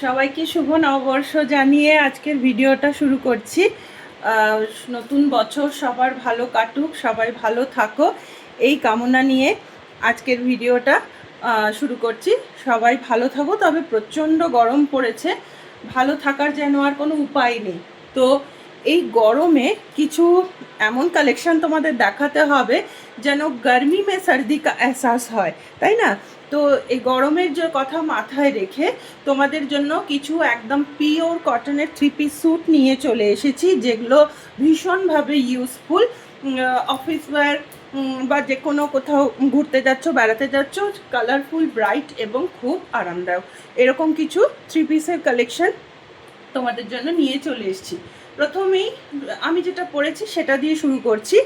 সবাইকে শুভ নববর্ষ জানিয়ে আজকের ভিডিওটা শুরু করছি। নতুন বছর সবার ভালো কাটুক, সবাই ভালো থাকো, এই কামনা নিয়ে আজকের ভিডিওটা শুরু করছি। সবাই ভালো থাকো, তবে প্রচণ্ড গরম পড়েছে, ভালো থাকার যেন আর কোনো উপায় নেই। তো এই গরমে কিছু এমন কালেকশন তোমাদের দেখাতে হবে যেন গরমি মে সর্দি কা এহসাস হয়, তাই না? তো এই গরমের যে কথা মাথায় রেখে তোমাদের জন্য কিছু একদম পিওর কটনের 3 পিস স্যুট নিয়ে চলে এসেছি, যেগুলো ভীষণভাবে ইউজফুল। অফিস ওয়্যার বা যে কোনো কোথাও ঘুরতে যাচ্ছ, বেড়াতে যাচ্ছ, কালারফুল, ব্রাইট এবং খুব আরামদায়ক এরকম কিছু 3 পিসের কালেকশন তোমাদের জন্য নিয়ে চলে এসেছি। প্রথমেই আমি যেটা পরেছি সেটা দিয়ে শুরু করছি।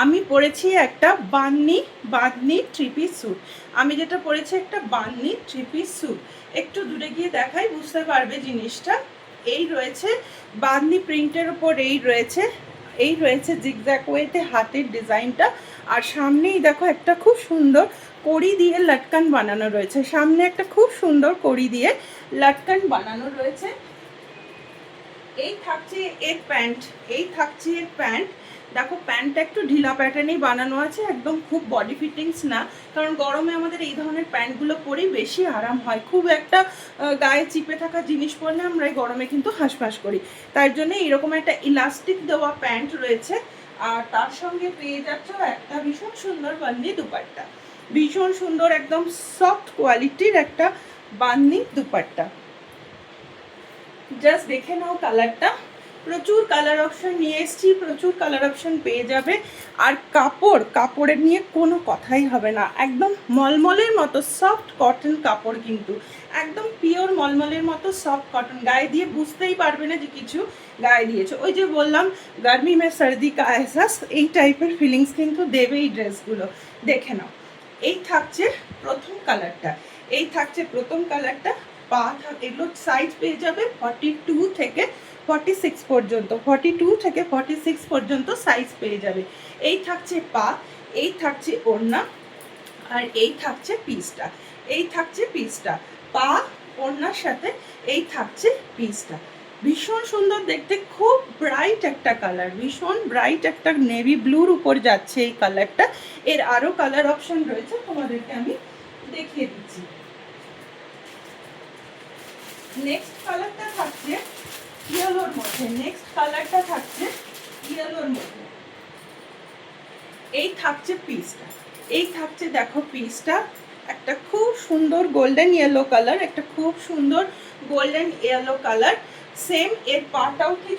আমি পরেছি একটা বাঁধনি 3 পিস স্যুট। আমি যেটা পরেছি একটা বাঁধনি 3 পিস স্যুট। একটু দূরে গিয়ে দেখাই, বুঝতে পারবে জিনিসটা। এই রয়েছে বাঁধনি প্রিন্টের ওপর, এই রয়েছে জিগজ্যাগ ওয়েতে হাতের ডিজাইনটা, আর সামনেই দেখো একটা খুব সুন্দর কড়ি দিয়ে লটকান বানানো রয়েছে। সামনে একটা খুব সুন্দর কড়ি দিয়ে লটকান বানানো রয়েছে। এই থাকছে এর প্যান্ট। দেখো প্যান্টটা একটু ঢিলা প্যাটার্নেই বানানো আছে, একদম খুব বডি ফিটিংস না, কারণ গরমে আমাদের এই ধরনের প্যান্টগুলো পরেই বেশি আরাম হয়। খুব একটা গায়ে চিপে থাকা জিনিস পরলে আমরা এই গরমে কিন্তু হাঁসফাঁস করি, তাই জন্য এরকম একটা ইলাস্টিক দেওয়া প্যান্ট রয়েছে। আর তার সঙ্গে পেয়ে যাচ্ছ একটা ভীষণ সুন্দর বান্দি দুপাট্টা, ভীষণ সুন্দর একদম সফট কোয়ালিটির একটা বান্দি দুপাট্টা। জাস্ট দেখে নাও কালারটা, প্রচুর কালার অপশন নিয়ে এসেছি, প্রচুর কালার অপশন পেয়ে যাবে। আর কাপড়ের নিয়ে কোনো কথাই হবে না, একদম মলমলের মতো সফট কটন কাপড়, কিন্তু একদম পিওর মলমলের মতো সফট কটন, গায়ে দিয়ে বুঝতেই পারবে না যে কিছু গায়ে দিয়েছে। ওই যে বললাম গরমি মে সর্দি কা এহসাস, এই টাইপের ফিলিংস কিন্তু দেবে এই ড্রেসগুলো। দেখে নাও, এই থাকছে প্রথম কালারটা। এগুলো সাইজ পেয়ে যাবে 42 থেকে 46 পর্যন্ত, 42 থেকে 46 পর্যন্ত সাইজ পেয়ে যাবে। এই থাকছে পা, এই থাকছে ওড়না, আর এই থাকছে পিসটা। পা ওড়নার সাথে এই থাকছে পিসটা। ভীষণ সুন্দর দেখতে, খুব ব্রাইট একটা কালার, ভীষণ ব্রাইট একটা নেভি ব্লুর উপর যাচ্ছে এই কালারটা। এর আরও কালার অপশন রয়েছে, তোমাদেরকে আমি দেখিয়ে দিচ্ছি। নেক্সট কালারটা থাকছে ইয়েলোর মধ্যে, এই থাকছে দেখো পিসটা, একটা খুব সুন্দর গোল্ডেন ইয়েলো কালার, সেম এর পাটাও ঠিক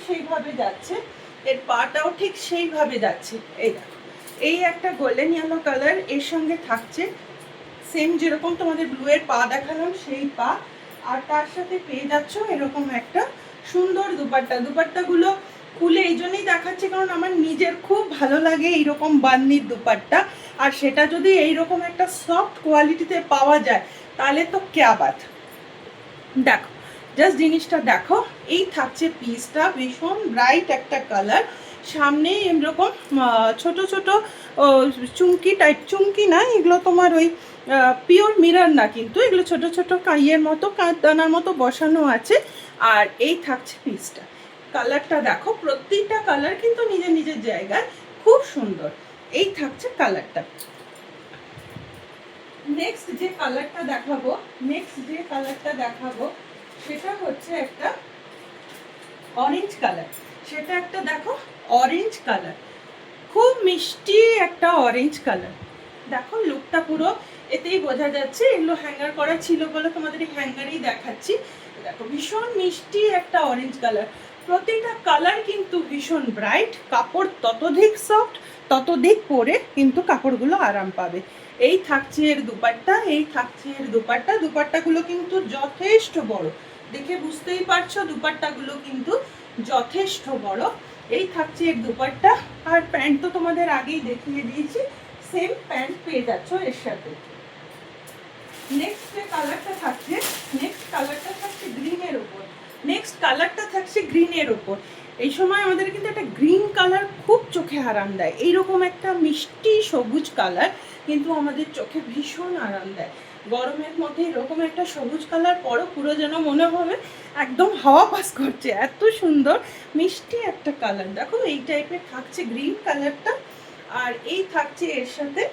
সেইভাবে যাচ্ছে, এই দেখো, এই একটা গোল্ডেন ইয়েলো কালার, এর সঙ্গে থাকছে সেম যেরকম তোমাদের ব্লু এর পা দেখালাম সেই পা, আর তার সাথে পেয়ে যাচ্ছ এরকম একটা সুন্দর দুপাট্টাগুলো খুলে এই জন্যই দেখাচ্ছি কারণ আমার নিজের খুব ভালো লাগে এইরকম বান্দির দুপাট্টা, আর সেটা যদি এইরকম একটা সফট কোয়ালিটিতে পাওয়া যায় তাহলে তো ক্যা বাত। দেখো জাস্ট জিনিসটা দেখো, এই থাকছে পিসটা, ভীষণ ব্রাইট একটা কালার, সামনে এরকম ছোট ছোট চুমকি না, এগুলো তোমার ওই পিওর মিরর না, কিন্তু এগুলো ছোট ছোট কাইয়ের মতো কাঁচদানার মতো বসানো আছে। আর এই থাকছে পিসটা, কালারটা দেখো, প্রত্যেকটা কালার কিন্তু নিজের নিজের জায়গায় খুব সুন্দর। এই থাকছে কালারটা। নেক্সট যে কালারটা দেখাবো সেটা হচ্ছে একটা অরেঞ্জ কালার, খুব মিষ্টি একটা অরেঞ্জ কালার। দেখো লুকটা পুরো এতেই বোঝা যাচ্ছে, এগুলো হ্যাঙ্গার করা ছিল বলে তোমাদের হ্যাঙ্গারেই দেখাচ্ছি। দেখো ভীষণ মিষ্টি একটা অরেঞ্জ কালার, প্রতিটা কালার কিন্তু ভীষণ ব্রাইট, কাপড় ততোধিক সফট, ততোধিক পরে কিন্তু কাপড়গুলো আরাম পাবে। এই থাকছে এর দুপাট্টাগুলো কিন্তু যথেষ্ট বড়, দেখে বুঝতেই পারছো দুপাট্টাগুলো কিন্তু যথেষ্ট বড়। এই থাকছে এর দুপাট্টা, আর প্যান্ট তো তোমাদের আগেই দেখিয়ে দিয়েছি, সেম প্যান্ট পেয়ে যাচ্ছ এর সাথে। নেক্সট কালারটা থাকছে গ্রিনের ওপর। এই সময় আমাদের কিন্তু একটা গ্রিন কালার খুব চোখে আরাম দেয়, এইরকম একটা মিষ্টি সবুজ কালার কিন্তু আমাদের চোখে ভীষণ আরাম দেয়। গরমের মধ্যে এরকম একটা সবুজ কালার পরো, পুরো যেন মনে হবে একদম হাওয়া পাস করছে, এত সুন্দর মিষ্টি একটা কালার। দেখো এই টাইপের থাকছে গ্রিন কালারটা। আর এই থাকছে এর সাথে,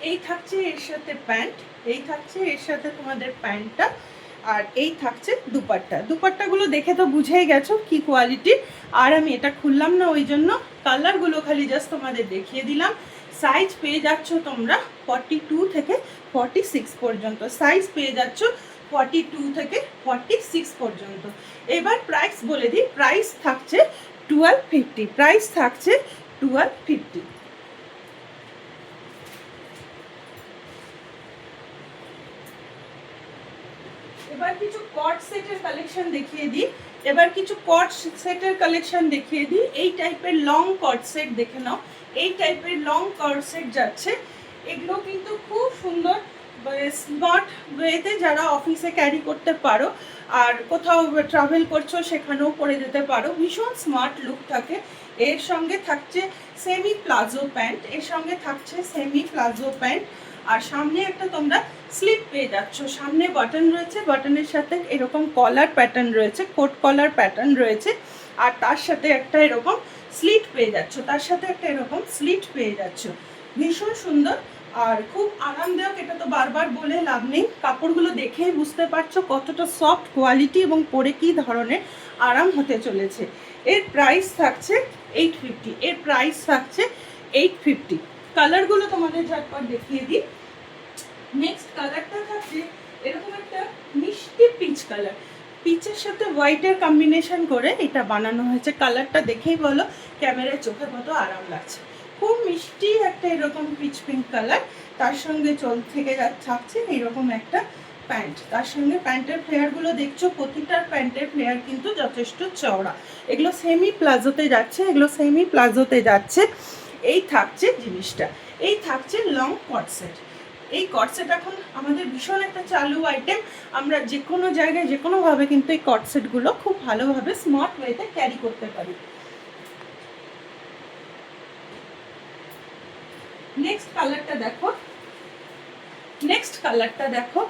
এই থাকছে এর সাথে প্যান্ট, এই থাকছে এর সাথে তোমাদের প্যান্টটা, আর এই থাকছে দুপাট্টা। দুপাট্টাগুলো দেখে তো বুঝেই গেছো কি কোয়ালিটি। আর আমি এটা খুললাম না, ওই জন্য কালারগুলো খালি জাস্ট তোমাদের দেখিয়ে দিলাম। সাইজ পেয়ে যাচ্ছ তোমরা 42 থেকে 46 পর্যন্ত, সাইজ পেয়ে যাচ্ছ 42 থেকে 46 পর্যন্ত। এবার প্রাইস বলে দিই, প্রাইস থাকছে 1250, প্রাইস থাকছে 1250। এবার কিছু কট সেটের কালেকশন দেখিয়ে দিই, এবার কিছু কট সেটের কালেকশন দেখিয়ে দিই। এই টাইপের লং কট সেট দেখে নাও, এই টাইপের লং কট সেট যাচ্ছে। এগুলো কিন্তু খুব সুন্দর, স্মার্ট ওয়েতে যারা অফিসে ক্যারি করতে পারো, আর কোথাও ট্রাভেল করছো সেখানেও পরে যেতে পারো, ভীষণ স্মার্ট লুক থাকে। এর সঙ্গে থাকছে সেমি প্লাজো প্যান্ট, এর সঙ্গে থাকছে সেমি প্লাজো প্যান্ট, আর সামনে একটা তোমরা স্লিপ পেয়ে যাচ্ছ। সামনে বাটন রয়েছে, বাটনের সাথে এরকম কলার প্যাটার্ন রয়েছে, কোট কলার প্যাটার্ন রয়েছে, আর তার সাথে একটা এরকম স্লিট পেয়ে যাচ্ছ, তার সাথে একটা এরকম স্লিট পেয়ে যাচ্ছ। ভীষণ সুন্দর আর খুব আরামদায়ক, এটা তো বারবার বলে লাভ নেই। কাপড়গুলো দেখেই বুঝতে পারছো কতটা সফট কোয়ালিটি এবং পরে কী ধরনের আরাম হতে চলেছে। এর প্রাইস থাকছে 850, এর প্রাইস থাকছে 850। কালারগুলো তোমাদের ঝটপট দেখিয়ে দিই। নেক্সট কালারটা থাকছে এরকম একটা মিষ্টি পিচ কালার, পিচের সাথে হোয়াইটের কম্বিনেশন করে এটা বানানো হয়েছে। কালারটা দেখেই বলো ক্যামেরায় চোখে কত আরাম লাগছে, খুব মিষ্টি একটা এরকম পিচ পিঙ্ক কালার। তার সঙ্গে থেকে থাকছে এইরকম একটা প্যান্ট, তার সঙ্গে প্যান্টের ফ্লেয়ারগুলো দেখছো, প্রতিটার প্যান্টের ফ্লেয়ার কিন্তু যথেষ্ট চওড়া। এগুলো সেমি প্লাজোতে যাচ্ছে, এগুলো সেমি প্লাজোতে যাচ্ছে। এই থাকছে জিনিসটা, এই থাকছে লং কট সেট। এই কট সেট এখন আমাদের ভীষণ একটা চালু আইটেম, আমরা যে কোনো জায়গায় যে কোনোভাবে কিন্তু এই কট সেটগুলো খুব ভালোভাবে স্মার্ট ওয়েতে ক্যারি করতে পারি। নেক্সট কালারটা দেখো, নেক্সট কালারটা দেখো,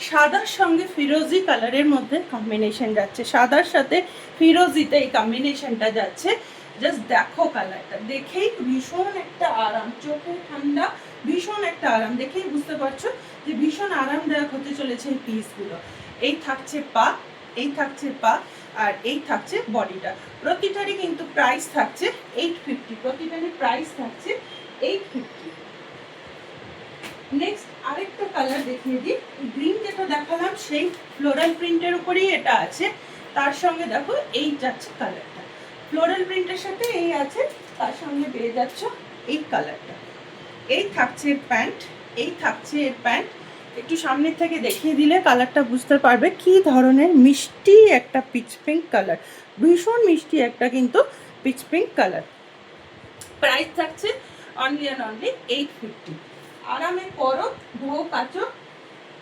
সাদার সঙ্গে ফিরোজি কালারের মধ্যে কম্বিনেশন যাচ্ছে, সাদার সাথে ফিরোজিতে এই কম্বিনেশনটা যাচ্ছে। জাস্ট দেখো কালারটা, দেখেই ভীষণ একটা আরাম, চোখে ঠান্ডা, ভীষণ একটা আরাম, দেখেই বুঝতে পারছো যে ভীষণ আরামদায়ক হতে চলেছে এই পিসগুলো। এই থাকছে পা, এই থাকছে পা, আর এই থাকছে বডিটা। প্রতিটারই কিন্তু প্রাইস থাকছে 850, প্রতিটারই প্রাইস থাকছে 850। নেক্সট আরেকটা কালার দেখিয়ে দিই, গ্রিন যেটা দেখালাম সেই ফ্লোরাল প্রিন্টের উপরেই এটা আছে। তার সঙ্গে দেখো এই যাচ্ছে কালারটা, ফ্লোরাল প্রিন্টের সাথে এই আছে, তার সঙ্গে পেয়ে যাচ্ছ এই কালারটা। এই থাকছে এর প্যান্ট, এই থাকছে এর প্যান্ট। একটু সামনের থেকে দেখিয়ে দিলে কালারটা বুঝতে পারবে কি ধরনের মিষ্টি একটা পিচ পিঙ্ক কালার, ভীষণ মিষ্টি একটা কিন্তু পিচ পিঙ্ক কালার। প্রাইস থাকছে অনলি অ্যান্ড অনলি 850। আরামে পরো, ধো কাচো,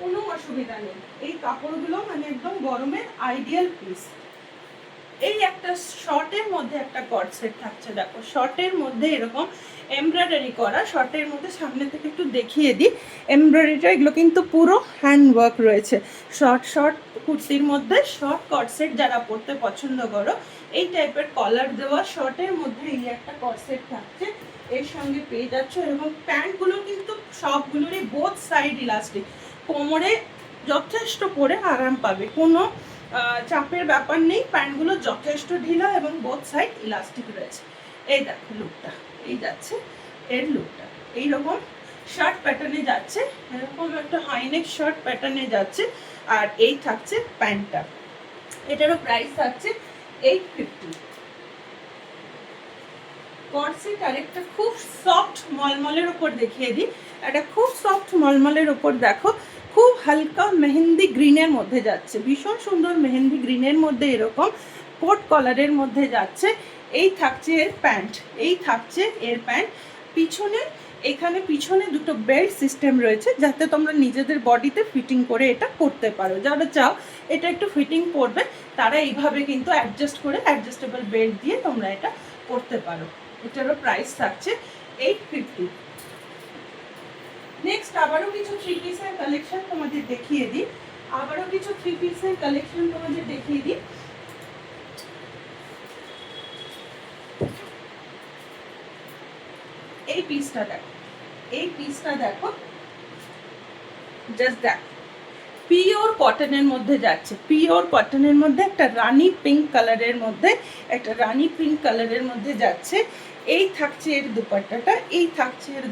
কোনো অসুবিধা নেই। এই কাপড়গুলো মানে একদম গরমের আইডিয়াল পিস। এই একটা শর্টের মধ্যে একটা কট সেট থাকছে, দেখো শর্টের মধ্যে এরকম এমব্রয়ডারি করা, শর্টের মধ্যে সামনে থেকে একটু দেখিয়ে দিই এমব্রয়ডারিটা, এগুলো কিন্তু পুরো হ্যান্ড ওয়ার্ক রয়েছে। শর্ট শর্ট কুর্তির মধ্যে শর্ট কট সেট যারা পরতে পছন্দ করো, এই টাইপের কলার দেওয়া শর্টের মধ্যে এই একটা কট সেট থাকছে। এর সঙ্গে পেয়ে যাচ্ছ এবং প্যান্টগুলো কিন্তু সবগুলোরই বোথ সাইড ইলাস্টিক, কোমরে যথেষ্ট পরে আরাম পাবে, কোনো চাপের ব্যাপার নেই। প্যান্টগুলো যথেষ্ট ঢিলা এবং বোথ সাইড ইলাস্টিক রয়েছে। এই দেখো লুকটা, এই যাচ্ছে এর লুকটা, এইরকম শার্ট প্যাটার্নে যাচ্ছে, এরকম একটা হাইনেক শার্ট প্যাটার্নে যাচ্ছে। আর এই থাকছে প্যান্টটা, এটারও প্রাইস থাকছে 850। কটসেট আরেকটা খুব সফট মলমলের ওপর দেখিয়ে দিই, একটা খুব সফট মলমলের ওপর দেখো, খুব হালকা মেহেন্দি গ্রিনের মধ্যে যাচ্ছে, ভীষণ সুন্দর মেহেন্দি গ্রিনের মধ্যে এরকম কোট কলারের মধ্যে যাচ্ছে। এই থাকছে এর প্যান্ট, এই থাকছে এর প্যান্ট। পিছনে এখানে পিছনে দুটো বেল্ট সিস্টেম রয়েছে, যাতে তোমরা নিজেদের বডিতে ফিটিং করে এটা করতে পারো। যারা চাও এটা একটু ফিটিং পড়বে তারা এইভাবে কিন্তু অ্যাডজাস্ট করে অ্যাডজাস্টেবল বেল্ট দিয়ে তোমরা এটা করতে পারো। এটারও প্রাইস থাকছে 850। নেক্সট আবারও কিছু থ্রি পিসের কালেকশন তোমাদের দেখিয়ে দিই। এই পিসটা দেখো, জাস্ট দেখো, পিওর কটনের মধ্যে যাচ্ছে, পিওর কটনের মধ্যে একটা রানি পিঙ্ক কালারের মধ্যে যাচ্ছে। এই থাকছে এর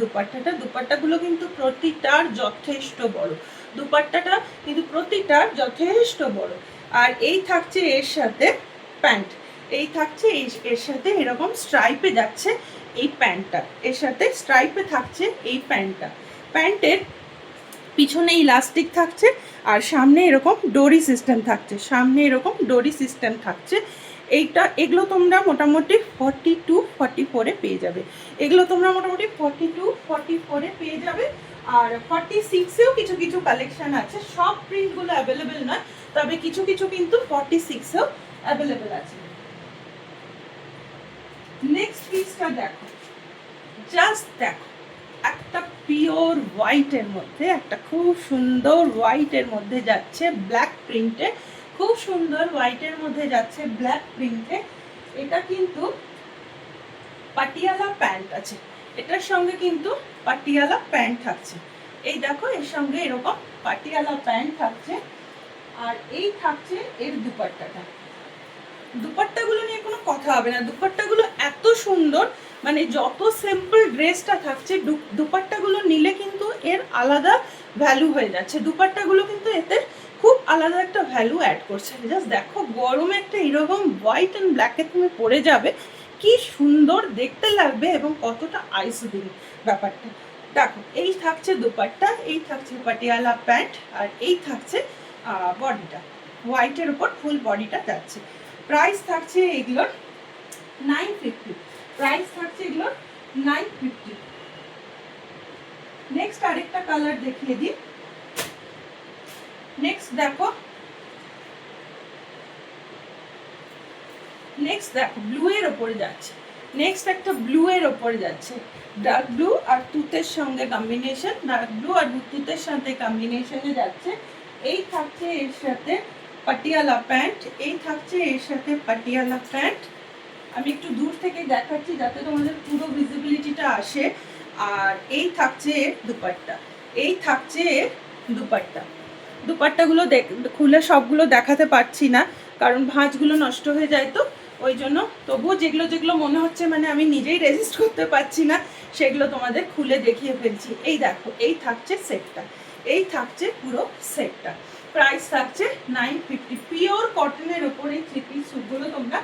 দুপাট্টাটা, দুপাট্টাগুলো কিন্তু প্রতিটার যথেষ্ট বড়, আর এই থাকছে এর সাথে প্যান্ট, এর সাথে এরকম স্ট্রাইপে যাচ্ছে এই প্যান্টটা, এর সাথে স্ট্রাইপে থাকছে এই প্যান্টের পিছনে ইলাস্টিক থাকছে আর সামনে এরকম ডোরি সিস্টেম থাকছে, এগুলো তোমরা মোটামুটি 42-44 পেয়ে যাবে, আর 46এও কিছু কিছু কালেকশন আছে, সব প্রিন্টগুলো অ্যাভেলেবেল নয়, তবে কিছু কিছু কিন্তু 46এও অ্যাভেলেবেল আছে। নেক্সট পিসটা দেখো, জাস্ট দেখো, একটা পিওর হোয়াইটের মধ্যে, একটা খুব সুন্দর হোয়াইটের মধ্যে যাচ্ছে ব্ল্যাক প্রিন্টে, এটা কিন্তু পাটিয়ালা প্যান্ট আছে, এটার সঙ্গে কিন্তু পাটিয়ালা প্যান্ট থাকছে, এই দেখো এর সঙ্গে এরকম পাটিয়ালা প্যান্ট থাকছে, আর এই থাকছে এর দুপাট্টাগুলো নিয়ে কোনো কথা হবে না, দুপাট্টাগুলো এত সুন্দর, মানে যত সিম্পল ড্রেসটা থাকছে দুপাট্টাগুলো নিলে কিন্তু এর আলাদা ভ্যালু হয়ে যাচ্ছে, দুপাট্টাগুলো কিন্তু এতে খুব আলাদা একটা ভ্যালু অ্যাড করছে। জাস্ট দেখো, গরমে একটা এরকম হোয়াইট অ্যান্ড ব্ল্যাকে তুমি পরে যাবে, কি সুন্দর দেখতে লাগবে এবং কতটা আইসুদিং ব্যাপারটা। দেখো, এই থাকছে দুপাট্টা, এই থাকছে পাটিয়ালা প্যান্ট, আর এই থাকছে বডিটা, হোয়াইটের উপর ফুল বডিটা যাচ্ছে। প্রাইস থাকছে এগুলোর 950। নেক্সট আরেকটা কালার দেখিয়ে দিই। নেক্সট দেখো ব্লু এর ওপরে যাচ্ছে, ডার্ক ব্লু আর তুতের সঙ্গে কম্বিনেশনে যাচ্ছে। এই থাকছে এর সাথে পাটিয়ালা প্যান্ট, আমি একটু দূর থেকে দেখাচ্ছি যাতে তোমাদের পুরো ভিজিবিলিটিটা আসে। আর এই থাকছে দুপাট্টাগুলো খুলে সবগুলো দেখাতে পারছি না, কারণ ভাঁজগুলো নষ্ট হয়ে যায়, তো ওই জন্য তবুও যেগুলো যেগুলো মনে হচ্ছে মানে আমি নিজেই রেজিস্ট করতে পারছি না, সেগুলো তোমাদের খুলে দেখিয়ে ফেলছি। এই দেখো, এই থাকছে সেটটা, পুরো সেটটা। প্রাইস থাকছে 950। পিওর কটনের ওপর এই থ্রি পিস স্যুটগুলো তোমরা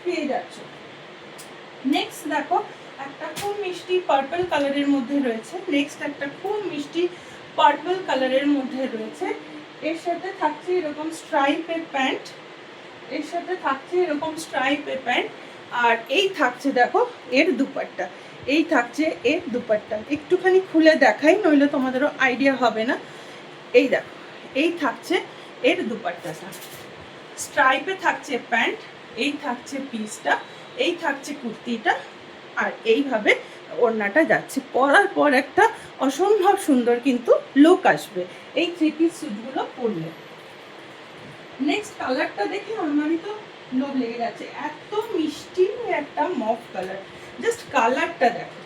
পেয়ে যাচ্ছ। নেক্সট দেখো, একটা খুব মিষ্টি পার্পল কালারের মধ্যে রয়েছে, এর সাথে থাকছে এরকম স্ট্রাইপের প্যান্ট, আর এই থাকছে দেখো এর দুপাট্টা, একটুখানি খুলে দেখাই, নইলে তোমাদেরও আইডিয়া হবে না। এই দেখো, এই থাকছে এর দুপাট্টাটা, স্ট্রাইপে থাকছে প্যান্ট, এই থাকছে পিসটা, এই থাকছে কুর্তিটা, আর এইভাবে ওড়নাটা যাচ্ছে, পরার পর একটা অসম্ভব সুন্দর কিন্তু লুক আসবে এই থ্রি পিস স্যুটগুলো পরলে। নেক্সট কালারটা দেখে আমারই তো লোভ লেগে যাচ্ছে, এত মিষ্টি একটা মফ কালার, জাস্ট কালারটা দেখো,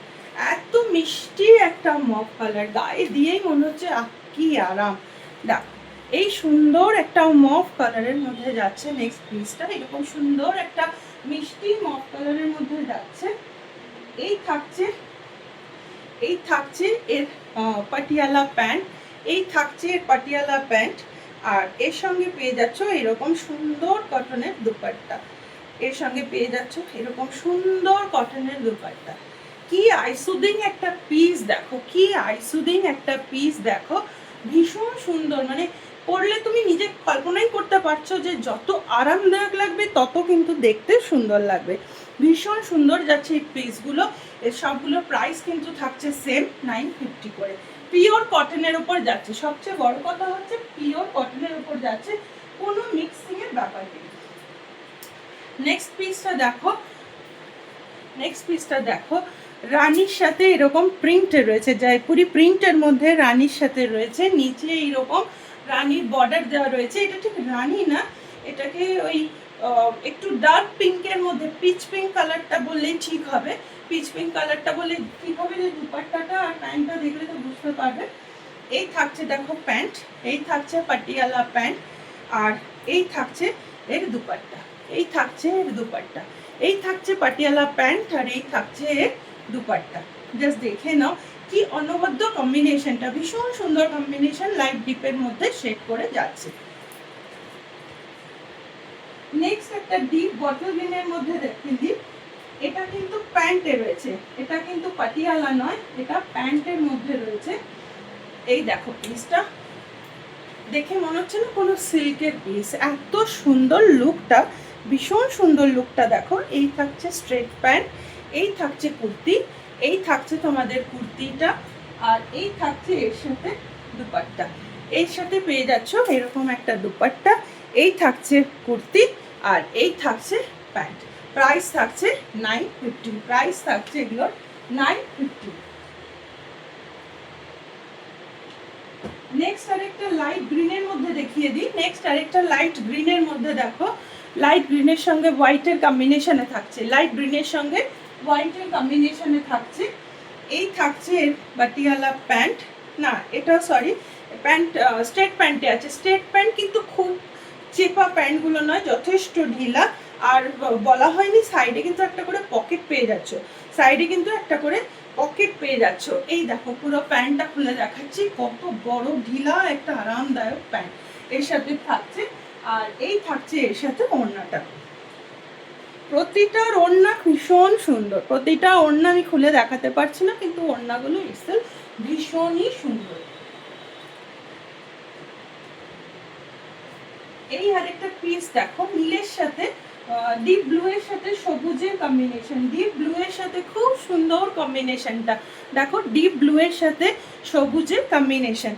এত মিষ্টি একটা মফ কালার, গায়ে দিয়েই মনে হচ্ছে কি আরাম। দেখো, এই সুন্দর একটা মফ কালারের মধ্যে যাচ্ছে নেক্সট পিসটা, এরকম সুন্দর একটা মিষ্টি মফ কালারের মধ্যে যাচ্ছে। এই থাকছে এর পাটিয়ালা প্যান্ট, আর এর সঙ্গে পেয়ে যাচ্ছ এরকম সুন্দর কটনের দুপাট্টা, কি আইসুদিং একটা পিস দেখো, ভীষণ সুন্দর, মানে পরলে তুমি নিজে কল্পনাই করতে পারছো যে যত আরামদায়ক লাগবে তত কিন্তু দেখতে সুন্দর লাগবে, ভীষণ সুন্দর যাচ্ছে এই পিসগুলো। এর সবগুলো প্রাইস কিন্তু থাকছে সেম 950 করে, পিওর কটনের উপর যাচ্ছে, সবচেয়ে বড় কথা হচ্ছে পিওর কটনের উপর যাচ্ছে, কোনো মিক্সিং এর ব্যাপার নেই। নেক্সট পিসটা দেখো, রানীর সাথে এরকম প্রিন্টে রয়েছে, জয়পুরি প্রিন্টের মধ্যে রানীর সাথে রয়েছে। নিচে এইরকম রানীর বর্ডার দেওয়া রয়েছে। এটা ঠিক রানী না, এটাকে ওই একটু ডার্ক পিঙ্কের মধ্যে, পিচ পিঙ্ক কালারটা বললেই ঠিক হবে। পিচ পিঙ্ক কালারটা বললে ঠিক হবে। যে দুপাট্টাটা আর প্যান্টটা দেখলে তো বুঝতে পারবে। এই থাকছে দেখো প্যান্ট, এই থাকছে পাটিয়ালা প্যান্ট, আর এই থাকছে এর দুপাট্টা, এই থাকছে এর দুপাট্টা, এই থাকছে পাটিয়ালা প্যান্ট, আর এই থাকছে এর দুপাট্টা। জাস্ট দেখে নাও কি অনবদ্য কম্বিনেশনটা, ভীষণ সুন্দর কম্বিনেশন, লাইট ডিপের মধ্যে শেড করে যাচ্ছে। নেক্সট একটা ডিপ বটল গ্রিনের মধ্যে দেখে দিই। এটা কিন্তু প্যান্টে রয়েছে, এটা কিন্তু পাটিয়ালা নয়, এটা প্যান্টের মধ্যে রয়েছে। এই দেখো পিসটা দেখে মনে হচ্ছে না কোনো সিল্কের পিস, এত সুন্দর লুকটা, ভীষণ সুন্দর লুকটা দেখো। এই থাকছে স্ট্রেট প্যান্ট, এই থাকছে কুর্তি, এই থাকছে তোমাদের কুর্তিটা, আর এই থাকছে এর সাথে দুপাট্টা। এর সাথে পেয়ে যাচ্ছ এরকম একটা দুপাট্টা, এই থাকছে কুর্তি, আর এই থাকছে প্যান্ট। প্রাইস থাকছে 950, প্রাইস থাকছে এগুলোর 950। নেক্সট আরেকটা লাইট গ্রিনের মধ্যে দেখিয়ে দিই। নেক্সট আরেকটা লাইট গ্রিনের মধ্যে দেখো, লাইট গ্রিনের সঙ্গে হোয়াইটের কম্বিনেশনে থাকছে, লাইট গ্রিনের সঙ্গে হোয়াইটের কম্বিনেশনে থাকছে। এই থাকছে বাটিয়ালা প্যান্ট, না এটা সরি প্যান্ট স্ট্রেট প্যান্টে আছে। স্ট্রেট প্যান্ট কিন্তু খুব চেপা প্যান্টগুলো নয়, যথেষ্ট ঢিলা। আর বলা হয়নি সাইডে কিন্তু একটা করে পকেট পেয়ে যাচ্ছ, সাইডে কিন্তু একটা করে পকেট পেয়ে যাচ্ছ। এই দেখো পুরো প্যান্টটা খুলে দেখাচ্ছি, কত বড় ঢিলা একটা আরামদায়ক প্যান্ট এর সাথে থাকছে। আর এই থাকছে এর সাথে ওড়নাটা, প্রতিটার ওড়না ভীষণ সুন্দর, প্রতিটা ওড়না আমি খুলে দেখাতে পারছি না, কিন্তু ওড়নাগুলো ইটসেলফ ভীষণই সুন্দর। এই আরেকটা পিস দেখো, নীলের সাথে ডিপ ব্লু এর সাথে সবুজের কম্বিনেশন, ডিপ ব্লু এর সাথে খুব সুন্দর কম্বিনেশনটা দেখো, ডিপ ব্লু এর সাথে সবুজের কম্বিনেশন।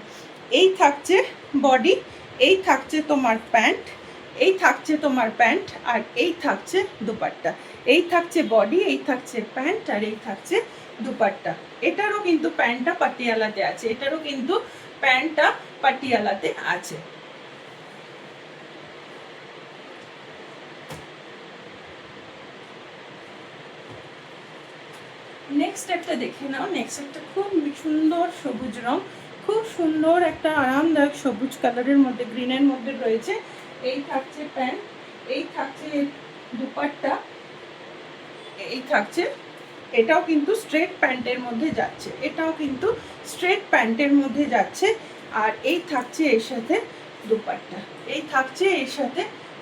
এই থাকছে বডি, এই থাকছে তোমার প্যান্ট, এই থাকছে তোমার প্যান্ট, আর এই থাকছে দুপাট্টা। এই থাকছে বডি, এই থাকছে প্যান্ট, আর এই থাকছে দুপাট্টা। এটারও কিন্তু প্যান্টটা পাটিয়ালাতে আছে, এটারও কিন্তু প্যান্টটা পাটিয়ালাতে আছে। নেক্সট একটা দেখে নাও, নেক্সট একটা খুব সুন্দর সবুজ রং, খুব সুন্দর একটা আরামদায়ক সবুজ কালারের মধ্যে, গ্রিনের মধ্যে রয়েছে। এই থাকছে প্যান্ট, এই থাকছে দুপাট্টা, এই থাকছে, এটাও কিন্তু স্ট্রেট প্যান্টের মধ্যে যাচ্ছে, এটাও কিন্তু স্ট্রেট প্যান্টের মধ্যে যাচ্ছে। আর এই থাকছে এর সাথে দুপাট্টা, এই থাকছে এর সাথে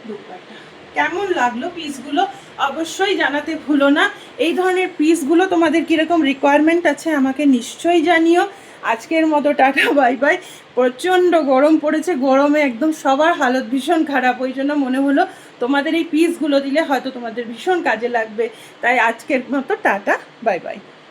দুপাট্টা। কেমন লাগলো পিসগুলো অবশ্যই জানাতে ভুলো না। এই ধরনের পিসগুলো তোমাদের কীরকম রিকোয়ারমেন্ট আছে আমাকে নিশ্চয়ই জানিও। আজকের মতো টাটা বাই বাই। প্রচণ্ড গরম পড়েছে, গরমে একদম সবার হালত ভীষণ খারাপ, ওই জন্য মনে হলো তোমাদের এই পিসগুলো দিলে হয়তো তোমাদের ভীষণ কাজে লাগবে। তাই আজকের মতো টাটা বাই বাই।